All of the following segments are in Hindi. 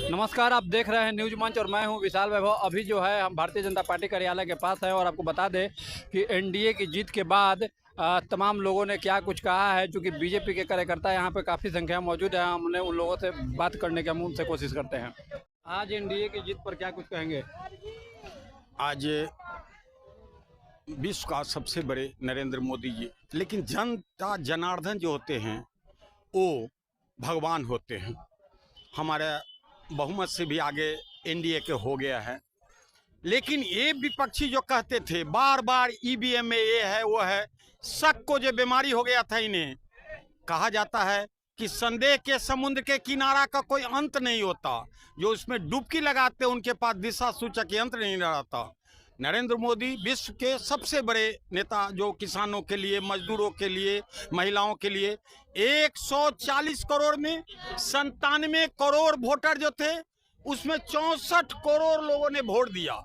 नमस्कार, आप देख रहे हैं न्यूज मंच और मैं हूं विशाल वैभव। अभी जो है हम भारतीय जनता पार्टी कार्यालय के पास है और आपको बता दें कि एनडीए की जीत के बाद तमाम लोगों ने क्या कुछ कहा है। चूँकि बीजेपी के कार्यकर्ता यहाँ पे काफ़ी संख्या में मौजूद है, हमने उन लोगों से बात करने की हम उनसे कोशिश करते हैं। आज एनडीए की जीत पर क्या कुछ कहेंगे? आज विश्व का सबसे बड़े नरेंद्र मोदी जी, लेकिन जनता जनार्दन जो होते हैं वो भगवान होते हैं। हमारे बहुमत से भी आगे एनडीए के हो गया है। लेकिन ये विपक्षी जो कहते थे बार बार ईवीएम में ये है वो है, शक को जो बीमारी हो गया था इन्हें। कहा जाता है कि संदेह के समुद्र के किनारा का कोई अंत नहीं होता, जो उसमें डुबकी लगाते उनके पास दिशा सूचक यंत्र नहीं रहता। नरेंद्र मोदी विश्व के सबसे बड़े नेता, जो किसानों के लिए, मजदूरों के लिए, महिलाओं के लिए 140 करोड़ में 97 करोड़ वोटर जो थे उसमें 64 करोड़ लोगों ने वोट दिया,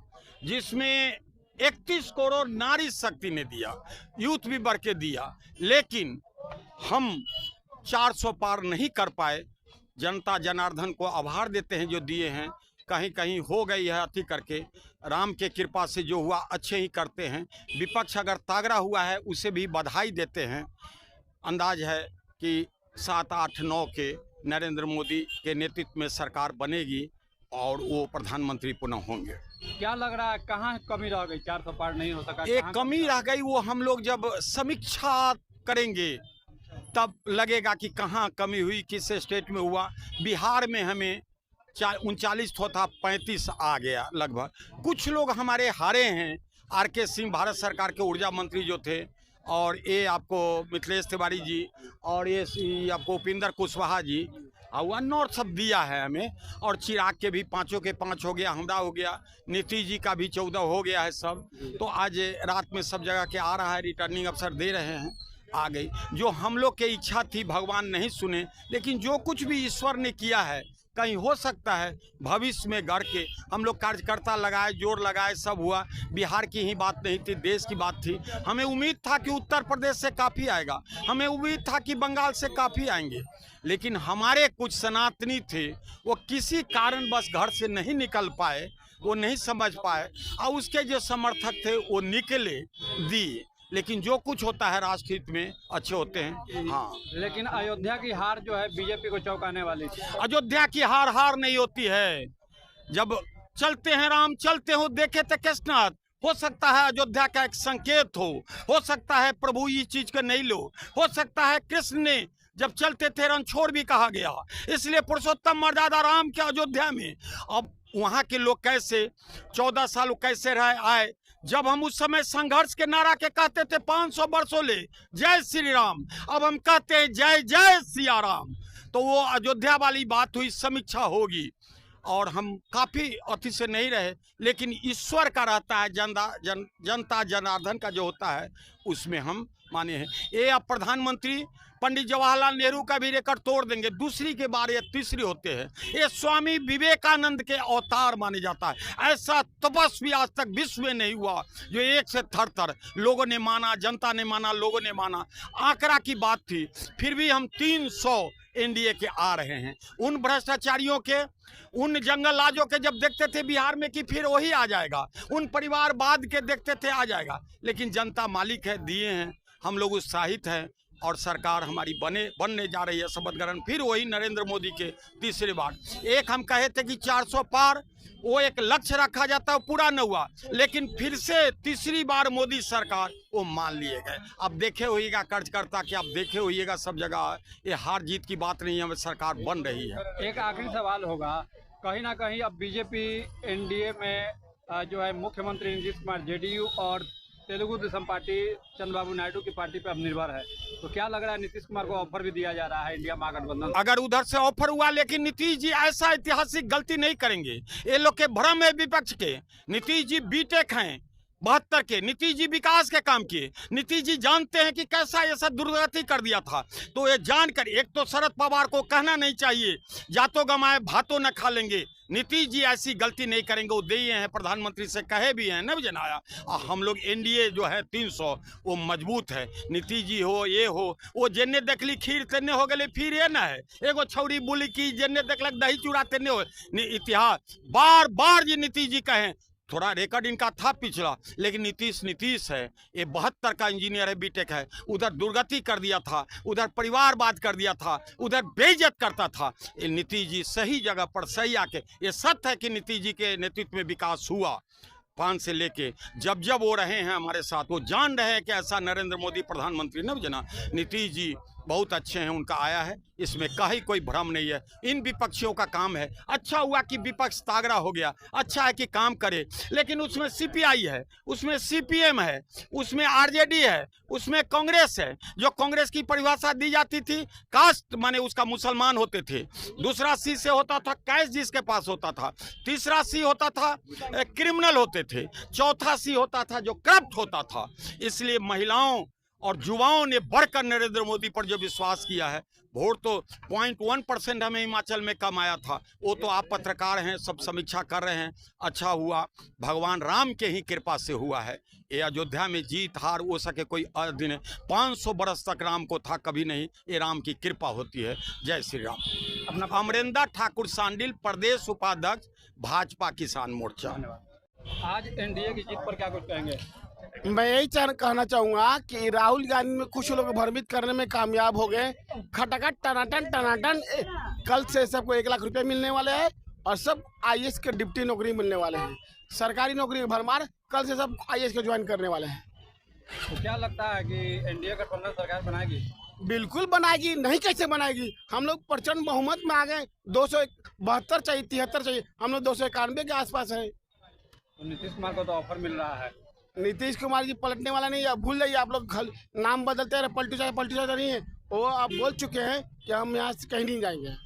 जिसमें 31 करोड़ नारी शक्ति ने दिया, यूथ भी बढ़ के दिया। लेकिन हम 400 पार नहीं कर पाए। जनता जनार्दन को आभार देते हैं जो दिए हैं। कहीं कहीं हो गई है अति करके, राम के कृपा से जो हुआ अच्छे ही करते हैं। विपक्ष अगर तागड़ा हुआ है उसे भी बधाई देते हैं। अंदाज है कि 7, 8, 9 के नरेंद्र मोदी के नेतृत्व में सरकार बनेगी और वो प्रधानमंत्री पुनः होंगे। क्या लग रहा है, कहाँ कमी रह गई? 400 पार नहीं हो सका, एक कमी रह गई, वो हम लोग जब समीक्षा करेंगे तब लगेगा कि कहाँ कमी हुई, किस स्टेट में हुआ। बिहार में हमें 39 था, 35 आ गया लगभग। कुछ लोग हमारे हारे हैं। आर.के. सिंह भारत सरकार के ऊर्जा मंत्री जो थे, और ये आपको मिथिलेश तिवारी जी, और ये आपको उपेंद्र कुशवाहा जी, वन और सब दिया है हमें। और चिराग के भी 5 के 5 हो गया, हमरा हो गया, नीतीश जी का भी 14 हो गया है सब। तो आज रात में सब जगह के आ रहा है, रिटर्निंग अफसर दे रहे हैं, आ गई। जो हम लोग की इच्छा थी भगवान नहीं सुने, लेकिन जो कुछ भी ईश्वर ने किया है, कहीं हो सकता है भविष्य में गढ़ के हम लोग कार्यकर्ता लगाए, जोर लगाए, सब हुआ। बिहार की ही बात नहीं थी, देश की बात थी। हमें उम्मीद था कि उत्तर प्रदेश से काफ़ी आएगा, हमें उम्मीद था कि बंगाल से काफ़ी आएंगे। लेकिन हमारे कुछ सनातनी थे, वो किसी कारणवश घर से नहीं निकल पाए, वो नहीं समझ पाए, और उसके जो समर्थक थे वो निकले, दिए। लेकिन जो कुछ होता है राष्ट्र हित में अच्छे होते हैं। हाँ, लेकिन अयोध्या की हार जो है बीजेपी को चौंकाने वाली थी। अयोध्या की हार नहीं होती है। जब चलते हैं राम चलते हो देखे थे कृष्णनाथ, हो सकता है अयोध्या का एक संकेत हो सकता है प्रभु ये चीज को नहीं लो, हो सकता है कृष्ण ने जब चलते थे रणछोड़ भी कहा गया, इसलिए पुरुषोत्तम मर्यादा राम के अयोध्या में। अब वहाँ के लोग कैसे 14 साल कैसे रहे आए, जब हम उस समय संघर्ष के नारा के कहते थे 500 वर्षों ले जय श्री राम, अब हम कहते हैं जय जय सिया राम। तो वो अयोध्या वाली बात हुई, समीक्षा होगी। और हम काफ़ी अति से नहीं रहे, लेकिन ईश्वर का रहता है, जनता जनार्दन का जो होता है उसमें हम माने हैं। ये अब प्रधानमंत्री पंडित जवाहरलाल नेहरू का भी रिकॉर्ड तोड़ देंगे, दूसरी के बार ये तीसरी होते हैं। ये स्वामी विवेकानंद के अवतार माने जाता है। ऐसा तपस्वी आज तक विश्व में नहीं हुआ जो एक से थर लोगों ने माना, जनता ने माना, लोगों ने माना। आंकड़ा की बात थी, फिर भी हम 300 एनडीए के आ रहे हैं। उन भ्रष्टाचारियों के, उन जंगलराजों के जब देखते थे बिहार में कि फिर वही आ जाएगा, उन परिवारवाद के देखते थे आ जाएगा, लेकिन जनता मालिक है, दिए हैं। हम लोग उत्साहित हैं और सरकार हमारी बनने जा रही है। शपथ ग्रहण फिर वही नरेंद्र मोदी के तीसरी बार। एक हम कहे थे कि 400 पार, वो एक लक्ष्य रखा जाता है, पूरा न हुआ, लेकिन फिर से तीसरी बार मोदी सरकार वो मान लिए गए। अब देखे होइएगा कार्यकर्ता कि आप देखे होइएगा सब जगह ये हार जीत की बात नहीं है, सरकार बन रही है। एक आखिरी सवाल होगा, कहीं ना कहीं अब बीजेपी एनडीए में जो है मुख्यमंत्री नीतीश कुमार जेडीयू और तेलुगु देशम पार्टी चंद्रबाबू नायडू की पार्टी पर अब निर्भर है, तो क्या लग रहा है नीतीश कुमार को ऑफर भी दिया जा रहा है इंडिया महागठबंधन? अगर उधर से ऑफर हुआ, लेकिन नीतीश जी ऐसा ऐतिहासिक गलती नहीं करेंगे। ये लोग के भ्रम है विपक्ष के। नीतीश जी बीटेक हैं, 72 के नीतीश जी विकास के काम किए। नीतीश जी जानते हैं कि कैसा ये सब दुर्गति कर दिया था, तो ये जानकर एक तो शरद पवार को कहना नहीं चाहिए जातो गमाए भातो न खा लेंगे। नीतीश जी ऐसी गलती नहीं करेंगे, वो दिए हैं प्रधानमंत्री से कहे भी हैं, न जनाया। और हम लोग एनडीए जो है 300 वो मजबूत है। नीतीश जी हो ये हो, वो जेने देखली खीर तेने हो गए फिर ये ना है एगो छौरी बोली की जेने देखलक दही चूड़ा तेने हो। इतिहास बार बार जी नीतीश जी कहें, थोड़ा रिकॉर्ड इनका था पिछला, लेकिन नीतीश है। ये 72 का इंजीनियर है, बीटेक है। उधर दुर्गति कर दिया था, उधर परिवारवाद कर दिया था, उधर बेइज्जत करता था। ये नीतीश जी सही जगह पर सही आके, ये सत्य है कि नीतीश जी के नेतृत्व में विकास हुआ। 5 से लेके जब वो रहे हैं हमारे साथ, वो जान रहे हैं कि ऐसा नरेंद्र मोदी प्रधानमंत्री न जना। नीतीश जी बहुत अच्छे हैं, उनका आया है, इसमें कहीं कोई भ्रम नहीं है। इन विपक्षियों का काम है, अच्छा हुआ कि विपक्ष तागड़ा हो गया, अच्छा है कि काम करे। लेकिन उसमें सीपीआई है, उसमें सीपीएम है, उसमें आरजेडी है, उसमें कांग्रेस है। जो कांग्रेस की परिभाषा दी जाती थी कास्ट माने उसका मुसलमान होते थे। दूसरा सी से होता था कैश जिसके पास होता था। तीसरा सी होता था क्रिमिनल होते थे। चौथा सी होता था जो करप्ट होता था। इसलिए महिलाओं और युवाओं ने बढ़कर नरेंद्र मोदी पर जो विश्वास किया है, वोट तो 0.1% हमें हिमाचल में कम आया था। वो तो आप पत्रकार हैं, सब समीक्षा कर रहे हैं। अच्छा हुआ, भगवान राम के ही कृपा से हुआ है। ये अयोध्या में जीत हार हो सके कोई दिन 500 बरस तक राम को था, कभी नहीं। ये राम की कृपा होती है। जय श्री राम। अपना अमरिंदर ठाकुर सांडिल, प्रदेश उपाध्यक्ष, भाजपा किसान मोर्चा। आज एनडीए की जीत पर क्या कुछ कहेंगे? मैं यही कहना चाहूंगा कि राहुल गांधी में कुछ लोग भ्रमित करने में कामयाब हो गए। खटाखट टनाटन कल से सबको 1 लाख रुपए मिलने वाले हैं और सब आईएएस के डिप्टी नौकरी मिलने वाले हैं। सरकारी नौकरी भरमार, कल से सब आईएएस के ज्वाइन करने वाले हैं। तो क्या लगता है कि एनडीए गठबंधन सरकार बनाएगी? बिल्कुल बनाएगी, नहीं कैसे बनाएगी। हम लोग प्रचंड बहुमत में आ गए। 272 चाहिए, 73 चाहिए, हम लोग 291 के आसपास है। तो नीतीश कुमार को तो ऑफर मिल रहा है। नीतीश कुमार जी पलटने वाला नहीं है, भूल जाइए। आप लोग नाम बदलते रहे, पलटू चाहे नहीं है। वो आप बोल चुके हैं कि हम यहाँ से कहीं नहीं जाएंगे।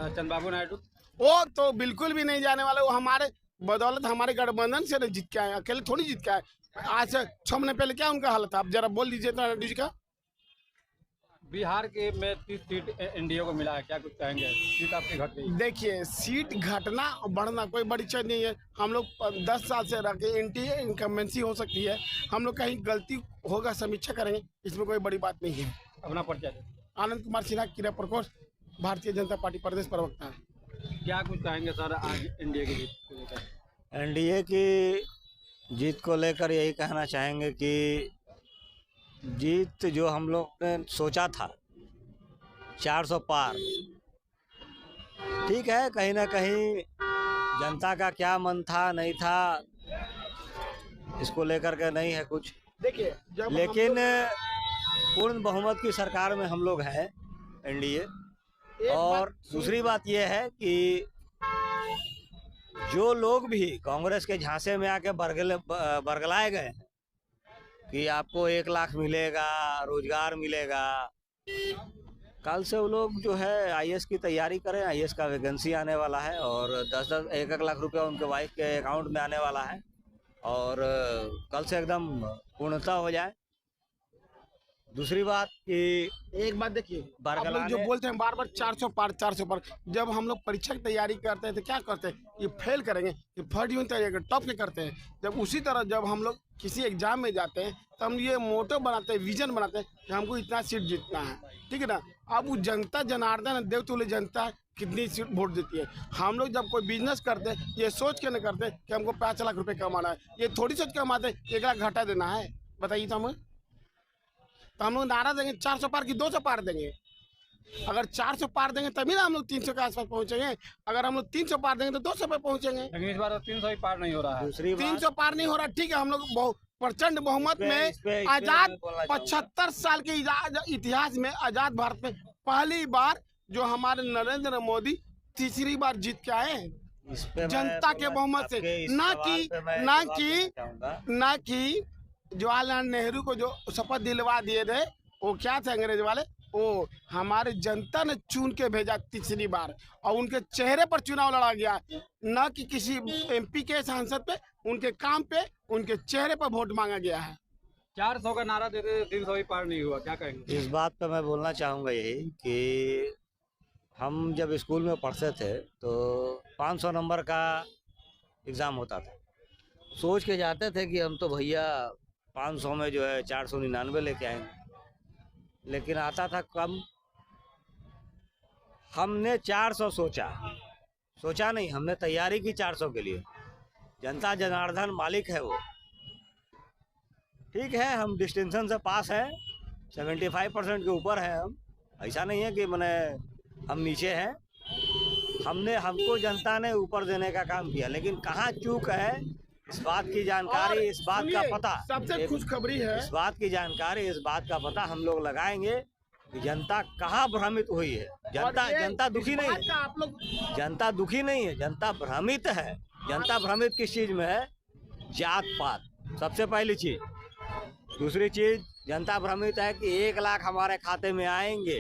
चंद्रबाबू नायडू वो तो बिल्कुल भी नहीं जाने वाले। वो हमारे बदौलत हमारे गठबंधन से जीत के आए, अकेले थोड़ी जीत के आए। आज से 6 महीने पहले क्या उनका हालत था, आप जरा बोल दीजिए नायडू जी का। बिहार के में 30 सीट एनडीए को मिला है, क्या कुछ कहेंगे? सीट आपकी घट गई। देखिए, सीट घटना और बढ़ना कोई बड़ी चीज नहीं है। हम लोग 10 साल से रह के एनडीए इनकम्बेंसी हो सकती है। हम लोग कहीं गलती होगा समीक्षा करेंगे, इसमें कोई बड़ी बात नहीं है। अपना परिचय दे। आनंद कुमार सिन्हा, क्रीड़ा प्रकोष्ठ, भारतीय जनता पार्टी प्रदेश प्रवक्ता। क्या कुछ कहेंगे सर आज एनडीए की जीत को लेकर? एनडीए की जीत को लेकर यही कहना चाहेंगे कि जीत जो हम लोग ने सोचा था 400 पार, ठीक है, कहीं ना कहीं जनता का क्या मन था नहीं था इसको लेकर के नहीं है कुछ। देखिए, लेकिन पूर्ण बहुमत की सरकार में हम लोग हैं एनडीए। और दूसरी बात यह है कि जो लोग भी कांग्रेस के झांसे में आके बरगलाए गए हैं कि आपको 1 लाख मिलेगा, रोजगार मिलेगा, कल से वो लोग जो है आईएएस की तैयारी करें। आईएएस का वैकेंसी आने वाला है और 1-1 लाख रुपया उनके वाइफ के अकाउंट में आने वाला है और कल से एकदम पूर्णता हो जाए। दूसरी बात कि एक बात देखिए, आप लोग जो बोलते हैं बार बार 400 पार, जब हम लोग परीक्षा की तैयारी करते हैं तो क्या करते हैं, ये फेल करेंगे, ये फर्स्ट यूनिट तैयारी टॉप के करते हैं। जब उसी तरह जब हम लोग किसी एग्जाम में जाते हैं तो हम ये मोटो बनाते हैं, विजन बनाते हैं कि हमको इतना सीट जीतना है, ठीक है ना। अब वो जनता जनार्दन देवतुल्य जनता कितनी सीट वोट देती है। हम लोग जब कोई बिजनेस करते हैं ये सोच के नहीं करते कि हमको 5 लाख रुपए कमाना है। ये थोड़ी सोच के कमाते 1 लाख घाटा देना है, बताइए। तो हम लोग नारा देंगे 400 पार की 200 पार देंगे। अगर 400 पार देंगे तभी ना हम लोग 300 के आसपास पहुंचेंगे। अगर हम लोग 300 पार देंगे तो 200 पे पहुंचेंगे। लेकिन इस बार तो 300 ही पार नहीं हो रहा है। 300 पार नहीं हो रहा, ठीक है। हम लोग प्रचंड बहुमत में आजाद 75 साल के इतिहास में आजाद भारत में पहली बार जो हमारे नरेंद्र मोदी तीसरी बार जीत के आए हैं जनता के बहुमत से। ना कि जवाहरलाल नेहरू को जो शपथ दिलवा दिए थे, वो क्या थे अंग्रेज वाले, वो हमारे जनता ने चुन के भेजा तीसरी बार और उनके चेहरे पर चुनाव लड़ा गया, न कि किसी एमपी के सांसद पे उनके काम पे, उनके चेहरे पर वोट मांगा गया है। 400 का नारा देते थे, 300 ही पार नहीं हुआ, क्या कहेंगे? इस बात पे मैं बोलना चाहूँगा यही कि हम जब स्कूल में पढ़ते थे तो 500 नंबर का एग्ज़ाम होता था। सोच के जाते थे कि हम तो भैया 500 में जो है 499 लेके आएंगे, लेकिन आता था कम। हमने 400 सोचा नहीं, हमने तैयारी की 400 के लिए। जनता जनार्दन मालिक है वो। ठीक है, हम डिस्टिंक्शन से पास हैं, 75% के ऊपर हैं हम। ऐसा नहीं है कि मैंने हम नीचे हैं। हमको जनता ने ऊपर देने का काम किया, लेकिन कहाँ चूक है इस बात की जानकारी, इस बात का पता, सबसे खुशखबरी है, इस बात की जानकारी, इस बात का पता हम लोग लगाएंगे कि जनता कहाँ भ्रमित हुई है। जनता दुखी नहीं है, आप लोग जनता दुखी नहीं है, जनता भ्रमित है। जनता भ्रमित किस चीज में है? जात पात, सबसे पहली चीज। दूसरी चीज, जनता भ्रमित है कि 1 लाख हमारे खाते में आएंगे।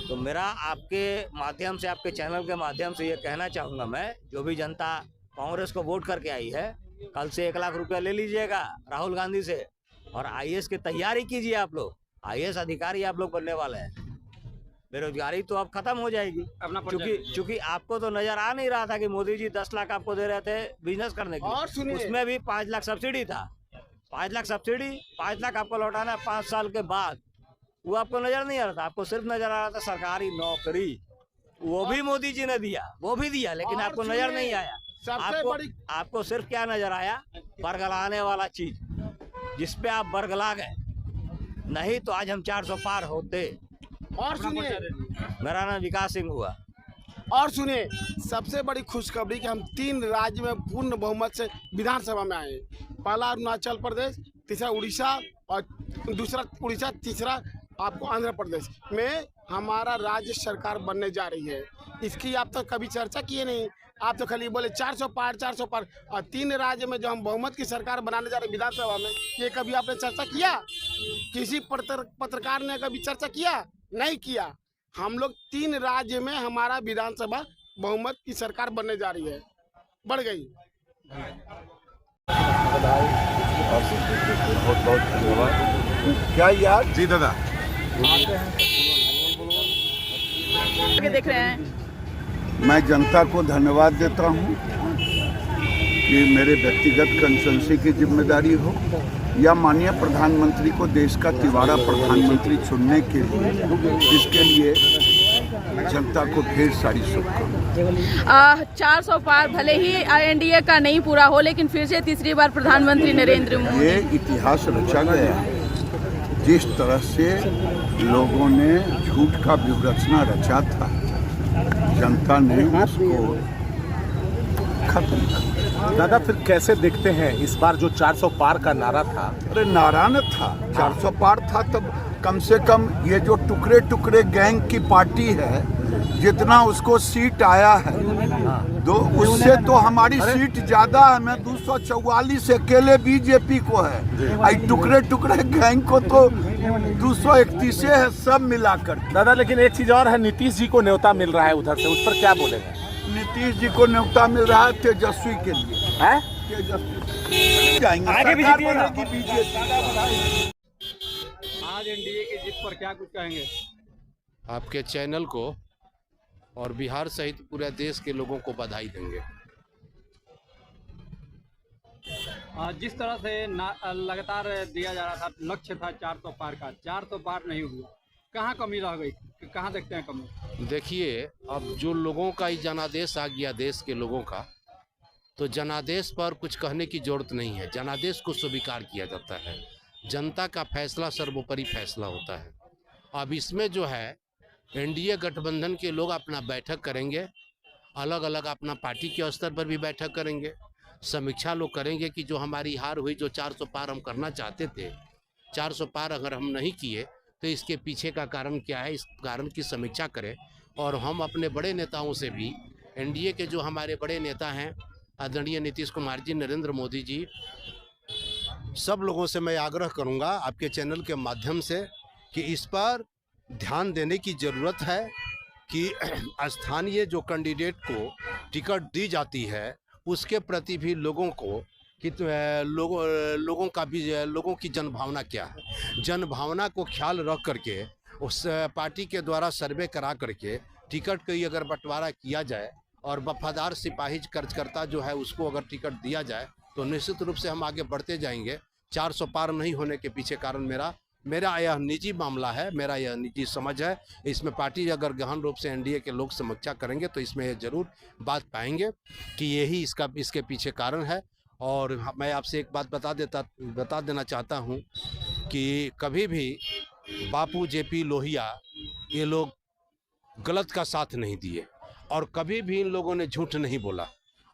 तो मेरा आपके माध्यम से, आपके चैनल के माध्यम से ये कहना चाहूँगा मैं, जो भी जनता कांग्रेस को वोट करके आई है, कल से 1 लाख रुपया ले लीजिएगा राहुल गांधी से और आईएएस की तैयारी कीजिए। आप लोग आईएएस अधिकारी आप लोग बनने वाले हैं। बेरोजगारी तो अब खत्म हो जाएगी, क्योंकि आपको तो नजर आ नहीं रहा था कि मोदी जी 10 लाख आपको दे रहे थे बिजनेस करने के लिए। उसमें भी 5 लाख सब्सिडी था। 5 लाख सब्सिडी, 5 लाख आपको लौटाना 5 साल के बाद, वो आपको नजर नहीं आ रहा था। आपको सिर्फ नजर आ रहा था सरकारी नौकरी, वो भी मोदी जी ने दिया, वो भी दिया, लेकिन आपको नजर नहीं आया। आपको सिर्फ क्या नजर आया? बरगलाने वाला चीज, जिसपे आप बरगला गए। नहीं तो आज हम 400 पार होते। और सुनिए, मेरा नाम विकास सिंह हुआ। और सुनिए, सबसे बड़ी खुशखबरी कि हम 3 राज्य में पूर्ण बहुमत से विधानसभा में आए। पहला अरुणाचल प्रदेश, तीसरा उड़ीसा और दूसरा उड़ीसा, तीसरा आपको आंध्र प्रदेश में हमारा राज्य सरकार बनने जा रही है। इसकी आप तो कभी चर्चा किए नहीं, आप तो खाली बोले 400 पार 400 पार। और 3 राज्य में जो हम बहुमत की सरकार बनाने जा रहे हैं विधानसभा में, ये कभी आपने चर्चा किया? किसी पत्रकार ने कभी चर्चा किया? नहीं किया। हम लोग 3 राज्य में हमारा विधानसभा बहुमत की सरकार बनने जा रही है, बढ़ गई। बहुत बहुत धन्यवाद। क्या यार जी दादा देख रहे हैं। मैं जनता को धन्यवाद देता हूँ कि मेरे व्यक्तिगत कंसल्टेंसी की जिम्मेदारी हो या माननीय प्रधानमंत्री को देश का तिवारा प्रधानमंत्री चुनने के लिए, इसके लिए जनता को ढेर सारी शुभकामनाएं। 400 पार भले ही एनडीए का नहीं पूरा हो, लेकिन फिर से तीसरी बार प्रधानमंत्री नरेंद्र मोदी। ये इतिहास रचा गया है। जिस तरह से लोगों ने झूठ का व्यूहरचना रचा था, जनता ने उसको खत्म किया। दादा फिर कैसे देखते हैं इस बार जो 400 पार का नारा था? अरे नारा न था, 400 पार था, तब कम से कम ये जो टुकड़े टुकड़े गैंग की पार्टी है, जितना उसको सीट आया है, तो उससे तो हमारी सीट ज्यादा है। मैं 244 अकेले बीजेपी को है, आई टुकड़े टुकड़े गैंग को तो 231 है, सब मिलाकर। दादा लेकिन एक चीज और है, नीतीश जी को न्योता मिल रहा है उधर से, उस पर क्या बोलेंगे? नीतीश जी को न्योता मिल रहा है तेजस्वी के लिए, है तेजस्वी जाएंगे, आगे भी जीतिएगा। आज एनडीए की जीत पर क्या कुछ कहेंगे? आपके चैनल को और बिहार सहित पूरे देश के लोगों को बधाई देंगे। जिस तरह से लगातार दिया जा रहा था, लक्ष्य था 400 पार का, 400 पार नहीं हुआ, कहाँ कमी रह गई? कहाँ देखते हैं कमी? देखिए, अब जो लोगों का ही जनादेश आ गया, देश के लोगों का, तो जनादेश पर कुछ कहने की जरूरत नहीं है। जनादेश को स्वीकार किया जाता है। जनता का फैसला सर्वोपरि फैसला होता है। अब इसमें जो है एनडीए गठबंधन के लोग अपना बैठक करेंगे, अलग अलग अपना पार्टी के स्तर पर भी बैठक करेंगे, समीक्षा लोग करेंगे कि जो हमारी हार हुई, जो 400 पार हम करना चाहते थे, 400 पार अगर हम नहीं किए तो इसके पीछे का कारण क्या है, इस कारण की समीक्षा करें। और हम अपने बड़े नेताओं से भी, एनडीए के जो हमारे बड़े नेता हैं आदरणीय नीतीश कुमार जी, नरेंद्र मोदी जी, सब लोगों से मैं आग्रह करूंगा आपके चैनल के माध्यम से कि इस पर ध्यान देने की ज़रूरत है कि स्थानीय जो कैंडिडेट को टिकट दी जाती है, उसके प्रति भी लोगों को कि लोगों का भी लोगों की जनभावना क्या है। जनभावना को ख्याल रख करके उस पार्टी के द्वारा सर्वे करा करके टिकट की अगर बंटवारा किया जाए और वफादार सिपाही कार्यकर्ता जो है उसको अगर टिकट दिया जाए तो निश्चित रूप से हम आगे बढ़ते जाएंगे। 400 पार नहीं होने के पीछे कारण मेरा यह निजी मामला है, मेरा यह निजी समझ है। इसमें पार्टी अगर गहन रूप से एनडीए के लोग समीक्षा करेंगे तो इसमें ज़रूर बात पाएंगे कि यही इसके पीछे कारण है। और मैं आपसे एक बात बता देना चाहता हूं कि कभी भी बापू जेपी लोहिया ये लोग गलत का साथ नहीं दिए और कभी भी इन लोगों ने झूठ नहीं बोला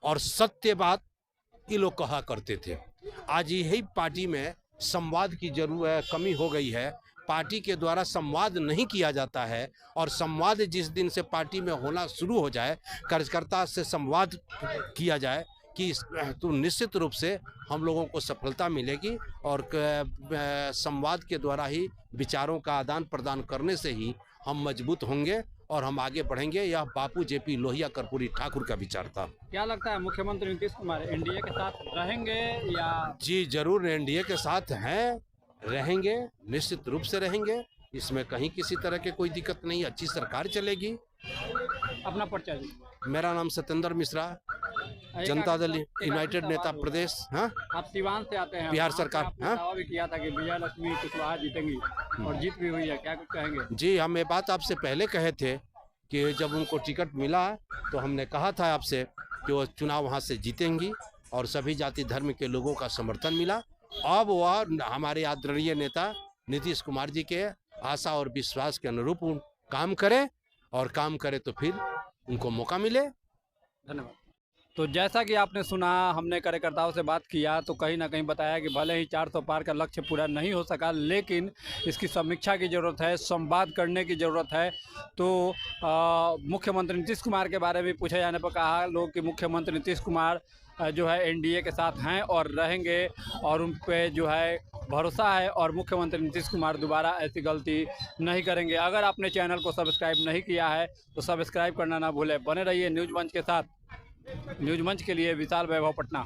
और सत्य बात ये लोग कहा करते थे। आज यही पार्टी में संवाद की कमी हो गई है। पार्टी के द्वारा संवाद नहीं किया जाता है और संवाद जिस दिन से पार्टी में होना शुरू हो जाए, कार्यकर्ता से संवाद किया जाए कि तो निश्चित रूप से हम लोगों को सफलता मिलेगी और संवाद के द्वारा ही विचारों का आदान प्रदान करने से ही हम मजबूत होंगे और हम आगे बढ़ेंगे। यह बापू जेपी लोहिया कर्पूरी ठाकुर का विचार था। क्या लगता है मुख्यमंत्री नीतीश कुमार एनडीए के साथ रहेंगे या? जी जरूर एनडीए के साथ हैं, रहेंगे, निश्चित रूप से रहेंगे। इसमें कहीं किसी तरह के कोई दिक्कत नहीं, अच्छी सरकार चलेगी। अपना परिचय? मेरा नाम सत्येंद्र मिश्रा, जनता दल यूनाइटेड नेता प्रदेश। हाँ, आप सिवान से आते हैं, बिहार सरकार। हाँ, दावा भी किया था कि विजयलक्ष्मी कुशवाहा जीतेंगी और जीत भी हुई है, क्या कुछ कहेंगे? जी, हम ये बात आपसे पहले कहे थे कि जब उनको टिकट मिला तो हमने कहा था आपसे कि वो चुनाव वहाँ से जीतेंगी और सभी जाति धर्म के लोगों का समर्थन मिला। अब वह हमारे आदरणीय नेता नीतीश कुमार जी के आशा और विश्वास के अनुरूप काम करे और काम करे तो फिर उनको मौका मिले। धन्यवाद। तो जैसा कि आपने सुना, हमने कार्यकर्ताओं से बात किया तो कहीं ना कहीं बताया कि भले ही 400 पार का लक्ष्य पूरा नहीं हो सका, लेकिन इसकी समीक्षा की ज़रूरत है, संवाद करने की ज़रूरत है। तो मुख्यमंत्री नीतीश कुमार के बारे में पूछे जाने पर कहा लोग कि मुख्यमंत्री नीतीश कुमार जो है एनडीए के साथ हैं और रहेंगे और उन पे जो है भरोसा है और मुख्यमंत्री नीतीश कुमार दोबारा ऐसी गलती नहीं करेंगे। अगर आपने चैनल को सब्सक्राइब नहीं किया है तो सब्सक्राइब करना ना भूलें। बने रहिए न्यूज़ मंच के साथ। न्यूज़ मंच के लिए विशाल वैभव, पटना।